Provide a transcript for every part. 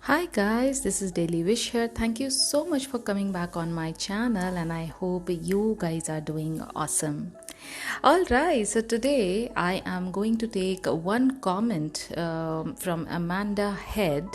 Hi guys, this is Daily Wish here. Thank you so much for coming back on my channel and I hope you guys are doing awesome. Alright, so today I am going to take one comment from Amanda Head,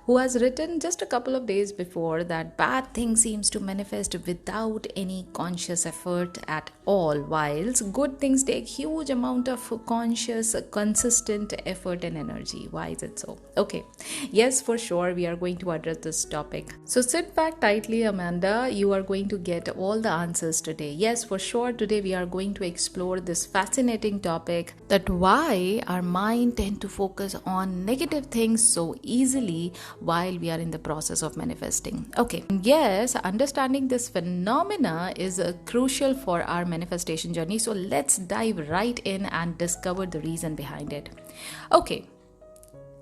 who has written just a couple of days before that bad thing seems to manifest without any conscious effort at all, whilst good things take huge amount of conscious, consistent effort and energy. Why is it so? Okay, yes, for sure we are going to address this topic. So sit back tightly, Amanda. You are going to get all the answers today. Yes, for sure today we are going to explore this fascinating topic, that why our mind tend to focus on negative things so easily while we are in the process of manifesting. Okay, yes, understanding this phenomena is crucial for our manifestation journey. So let's dive right in and discover the reason behind it. Okay,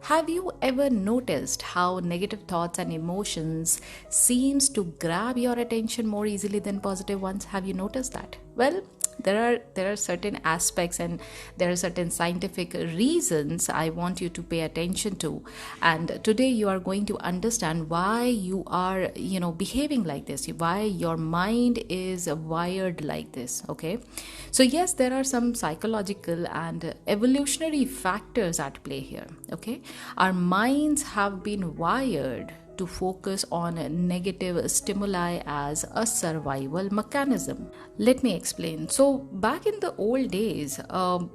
have you ever noticed how negative thoughts and emotions seems to grab your attention more easily than positive ones? Have you noticed that? Well, there are certain aspects and there are certain scientific reasons I want you to pay attention to, and today you are going to understand why you are behaving like this, why your mind is wired like this. Okay, so yes, there are some psychological and evolutionary factors at play here. Okay, our minds have been wired to focus on negative stimuli as a survival mechanism. Let me explain. So, back in the old days, our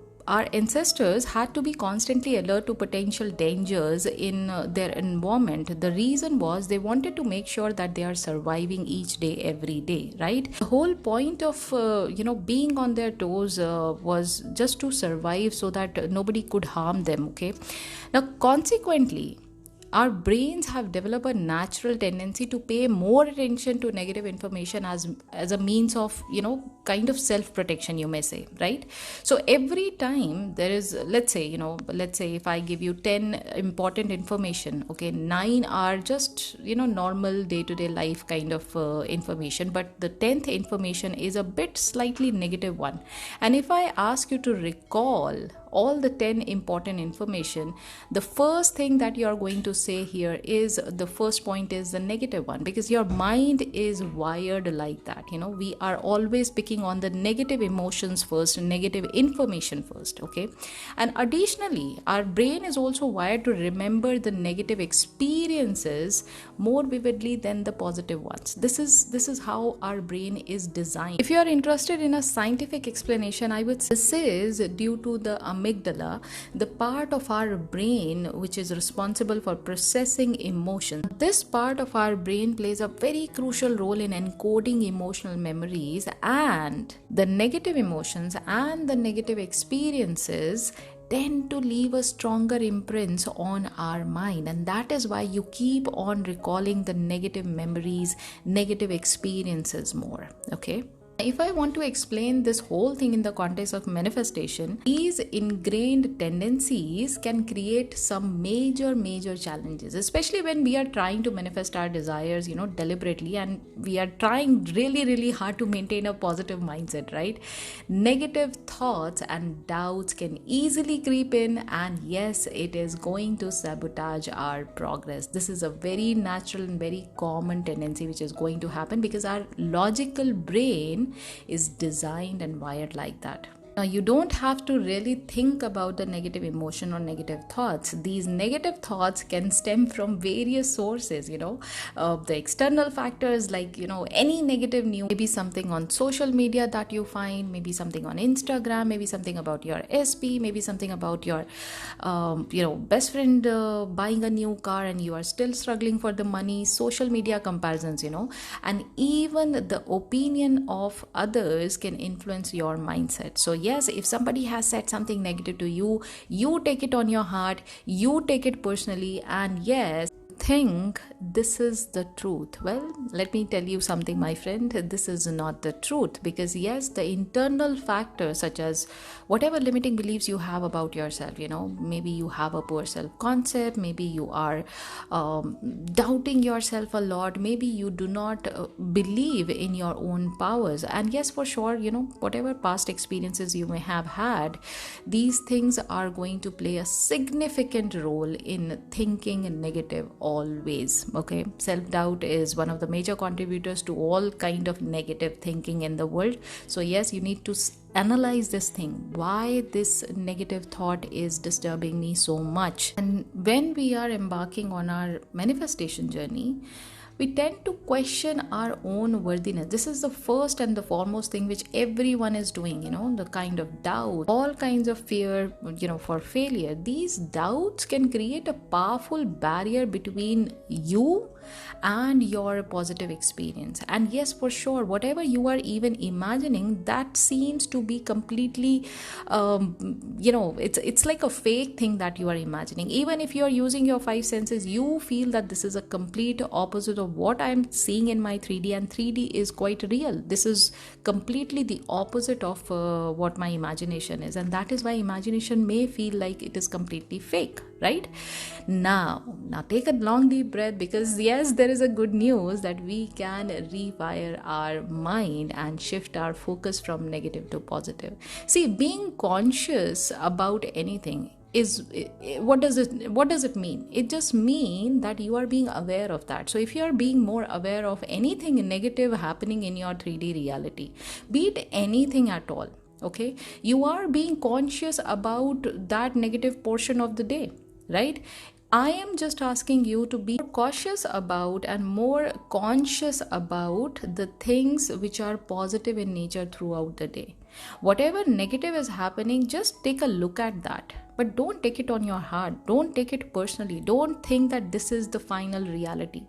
ancestors had to be constantly alert to potential dangers in their environment. The reason was they wanted to make sure that they are surviving each day, every day, right? The whole point of being on their toes was just to survive, so that nobody could harm them. Okay, now consequently, our brains have developed a natural tendency to pay more attention to negative information as a means of kind of self protection, you may say, right? So every time there is, let's say if I give you 10 important information, okay, 9 are just normal day to day life kind of information, but the 10th information is a bit slightly negative one. And if I ask you to recall all the 10 important information, the first thing that you are going to say here is the first point is the negative one, because your mind is wired like that. We are always picking on the negative emotions first, negative information first. Okay, and additionally our brain is also wired to remember the negative experiences more vividly than the positive ones. This is how our brain is designed. If you are interested in a scientific explanation, I would say this is due to the amygdala, the part of our brain which is responsible for processing emotions. This part of our brain plays a very crucial role in encoding emotional memories, and the negative emotions and the negative experiences tend to leave a stronger imprints on our mind, and that is why you keep on recalling the negative memories, negative experiences more. Okay, if I want to explain this whole thing in the context of manifestation, these ingrained tendencies can create some major challenges, especially when we are trying to manifest our desires, deliberately, and we are trying really hard to maintain a positive mindset, right? Negative thoughts and doubts can easily creep in, and yes, it is going to sabotage our progress. This is a very natural and very common tendency which is going to happen because our logical brain is designed and wired like that. Now, you don't have to really think about the negative emotion or negative thoughts. These negative thoughts can stem from various sources, the external factors, like, any negative news, maybe something on social media that you find, maybe something on Instagram, maybe something about your SP, maybe something about your, best friend buying a new car and you are still struggling for the money, social media comparisons, and even the opinion of others can influence your mindset. So yes, if somebody has said something negative to you, you take it on your heart, you take it personally, and yes, think this is the truth. Well, let me tell you something, my friend, this is not the truth, because yes, the internal factors such as whatever limiting beliefs you have about yourself, maybe you have a poor self-concept, maybe you are doubting yourself a lot, maybe you do not believe in your own powers, and yes, for sure, whatever past experiences you may have had, these things are going to play a significant role in thinking negative always. Okay, self-doubt is one of the major contributors to all kind of negative thinking in the world. So yes, you need to analyze this thing, why this negative thought is disturbing me so much. And when we are embarking on our manifestation journey, we tend to question our own worthiness. This is the first and the foremost thing which everyone is doing, the kind of doubt, all kinds of fear, for failure. These doubts can create a powerful barrier between you and your positive experience. And yes, for sure, whatever you are even imagining, that seems to be completely it's like a fake thing that you are imagining. Even if you are using your five senses, you feel that this is a complete opposite of what I'm seeing in my 3D, and 3D is quite real. This is completely the opposite of what my imagination is, and that is why imagination may feel like it is completely fake, right? Now take a long deep breath, because yes, there is a good news that we can rewire our mind and shift our focus from negative to positive. See, being conscious about anything is, what does it mean? It just means that you are being aware of that. So if you are being more aware of anything negative happening in your 3D reality, be it anything at all, okay, you are being conscious about that negative portion of the day, right? I am just asking you to be cautious about and more conscious about the things which are positive in nature throughout the day. Whatever negative is happening, just take a look at that. But don't take it on your heart. Don't take it personally. Don't think that this is the final reality.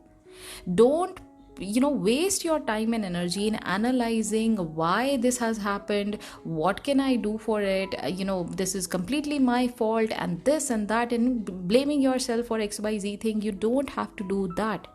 Don't waste your time and energy in analyzing why this has happened, what can I do for it, this is completely my fault, and this and that, and blaming yourself for XYZ thing. You don't have to do that.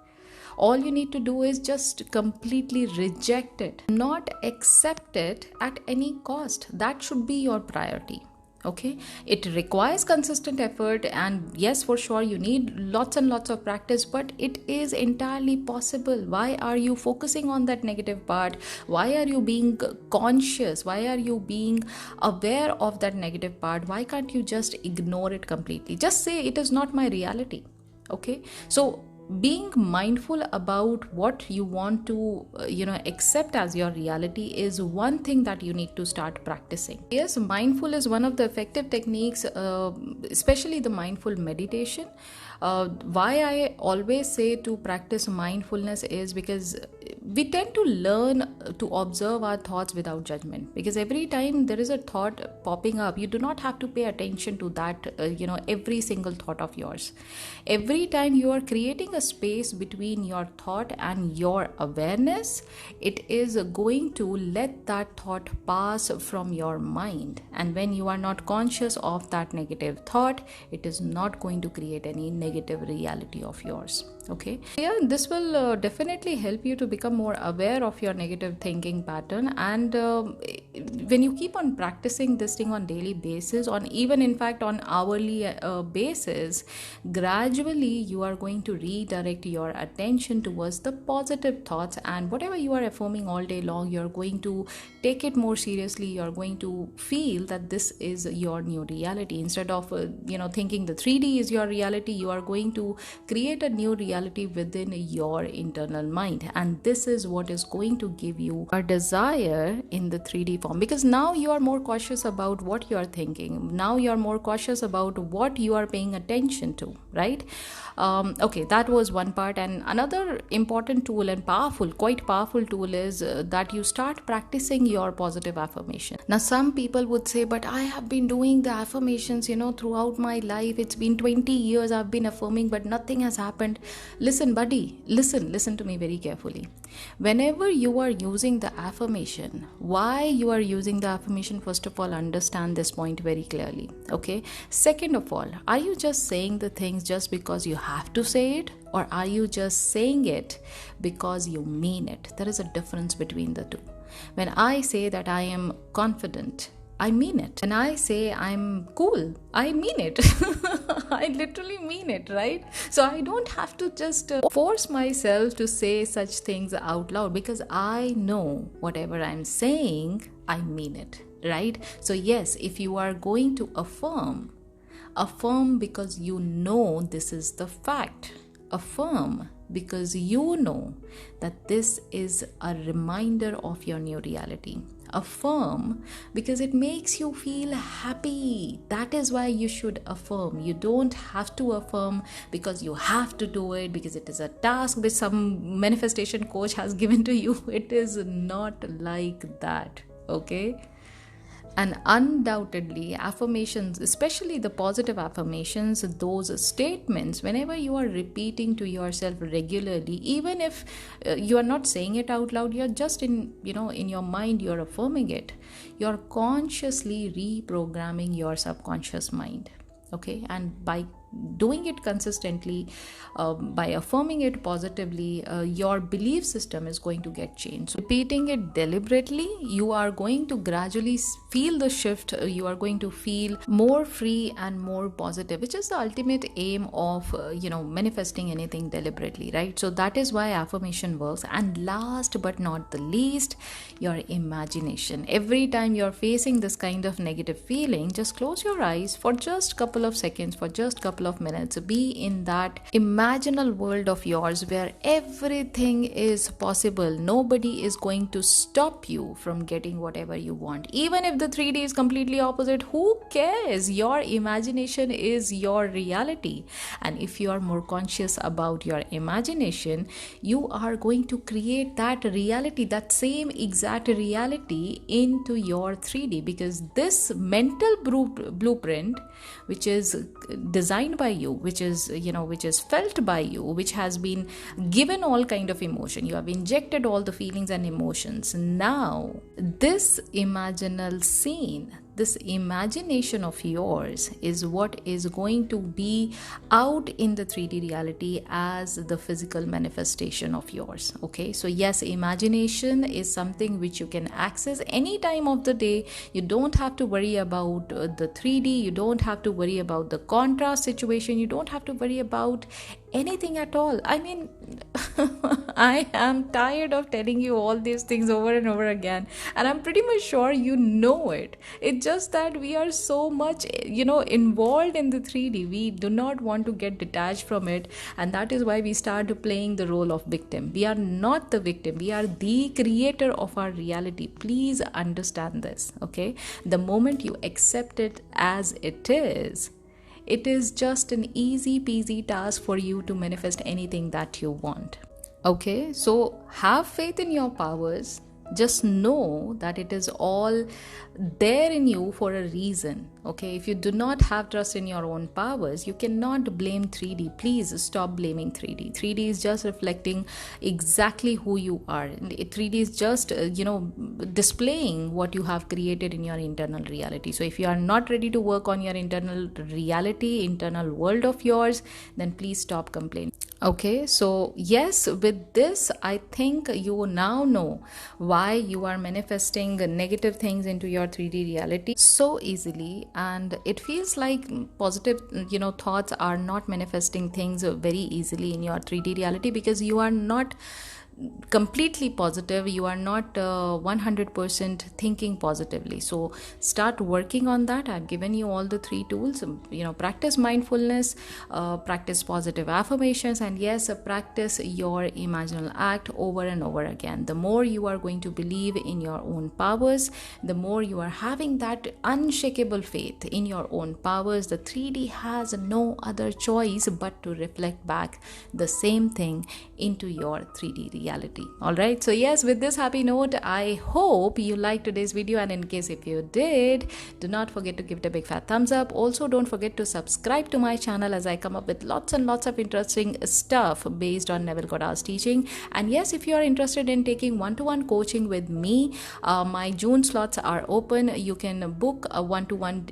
All you need to do is just completely reject it, not accept it at any cost. That should be your priority. Okay, it requires consistent effort, and yes, for sure, you need lots and lots of practice, but it is entirely possible. Why are you focusing on that negative part? Why are you being conscious? Why are you being aware of that negative part? Why can't you just ignore it completely? Just say it is not my reality. Okay, so being mindful about what you want to accept as your reality is one thing that you need to start practicing. Yes, mindful is one of the effective techniques, especially the mindful meditation. Why I always say to practice mindfulness is because we tend to learn to observe our thoughts without judgment, because every time there is a thought popping up, you do not have to pay attention to that every single thought of yours. Every time you are creating a space between your thought and your awareness, it is going to let that thought pass from your mind, and when you are not conscious of that negative thought, it is not going to create any negative reality of yours. Okay, yeah, this will definitely help you to become more aware of your negative thinking pattern. And when you keep on practicing this thing on daily basis, on even in fact on hourly basis, gradually you are going to redirect your attention towards the positive thoughts, and whatever you are affirming all day long, you're going to take it more seriously. You're going to feel that this is your new reality. Instead of thinking the 3D is your reality, you are going to create a new reality within your internal mind, and this is what is going to give you a desire in the 3D form, because now you are more cautious about what you are thinking. Now you are more cautious about what you are paying attention to, right? Okay, that was one part. And another important tool and quite powerful tool is that you start practicing your positive affirmation. Now some people would say, but I have been doing the affirmations throughout my life. It's been 20 years I've been affirming, but nothing has happened. Listen, buddy, listen to me very carefully. Whenever you are using the affirmation, why you are using the affirmation, first of all, understand this point very clearly. Okay, second of all, are you just saying the things just because you have to say it, or are you just saying it because you mean it? There is a difference between the two. When I say that I am confident, I mean it. When I say I'm cool, I mean it. I literally mean it, right? So I don't have to just force myself to say such things out loud, because I know whatever I'm saying, I mean it, right? So yes, if you are going to affirm because you know this is the fact. affirm because you know that this is a reminder of your new reality. Affirm because it makes you feel happy. That is why you should affirm. You don't have to affirm because you have to do it, because it is a task which some manifestation coach has given to you. It is not like that, okay? And undoubtedly, affirmations, especially the positive affirmations, those statements, whenever you are repeating to yourself regularly, even if you are not saying it out loud, you're just in your mind, you're affirming it. You're consciously reprogramming your subconscious mind. Okay, and by doing it consistently, by affirming it positively, your belief system is going to get changed. So repeating it deliberately, you are going to gradually feel the shift. You are going to feel more free and more positive, which is the ultimate aim of manifesting anything deliberately, right? So that is why affirmation works. And last but not the least, your imagination. Every time you're facing this kind of negative feeling, just close your eyes for just couple of seconds, for just couple of minutes. Be in that imaginal world of yours where everything is possible. Nobody is going to stop you from getting whatever you want. Even if the 3D is completely opposite, who cares? Your imagination is your reality. And if you are more conscious about your imagination, you are going to create that reality, that same exact reality into your 3D, because this mental blueprint, which is designed by you, which is felt by you, which has been given all kind of emotion, you have injected all the feelings and emotions. Now this imaginal scene, this imagination of yours is what is going to be out in the 3D reality as the physical manifestation of yours. Okay, so yes, imagination is something which you can access any time of the day. You don't have to worry about the 3D, you don't have to worry about the contrast situation, you don't have to worry about anything at all. I mean, I am tired of telling you all these things over and over again, and I'm pretty much sure you know it. It's just that we are so much involved in the 3D, we do not want to get detached from it, and that is why we start playing the role of victim. We are not the victim, we are the creator of our reality. Please understand this, okay? The moment you accept it as it is just an easy peasy task for you to manifest anything that you want. Okay, so have faith in your powers. Just know that it is all there in you for a reason. Okay, if you do not have trust in your own powers, you cannot blame 3D. Please stop blaming 3D. 3D is just reflecting exactly who you are. 3D is just displaying what you have created in your internal reality. So if you are not ready to work on your internal reality, internal world of yours, then please stop complaining. Okay, so yes, with this, I think you now know why you are manifesting negative things into your 3D reality so easily, and it feels like positive, thoughts are not manifesting things very easily in your 3D reality because you are not completely positive, you are not 100% thinking positively. So start working on that. I've given you all the 3 tools. Practice mindfulness, practice positive affirmations, and yes, practice your imaginal act over and over again. The more you are going to believe in your own powers, the more you are having that unshakable faith in your own powers, the 3D has no other choice but to reflect back the same thing into your 3D reality. All right, so yes, with this happy note, I hope you liked today's video, and in case if you did, do not forget to give it a big fat thumbs up. Also, don't forget to subscribe to my channel as I come up with lots and lots of interesting stuff based on Neville Goddard's teaching. And yes, if you are interested in taking one-to-one coaching with me, my June slots are open. You can book a one-to-one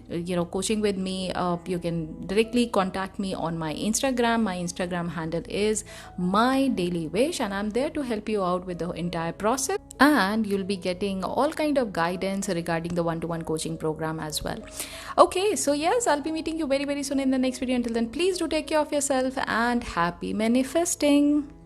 coaching with me. You can directly contact me on my Instagram. My Instagram handle is my daily wish, and I'm there to help you out with the entire process, and you'll be getting all kind of guidance regarding the one-to-one coaching program as well. Okay, so yes, I'll be meeting you very, very soon in the next video. Until then, please do take care of yourself and happy manifesting.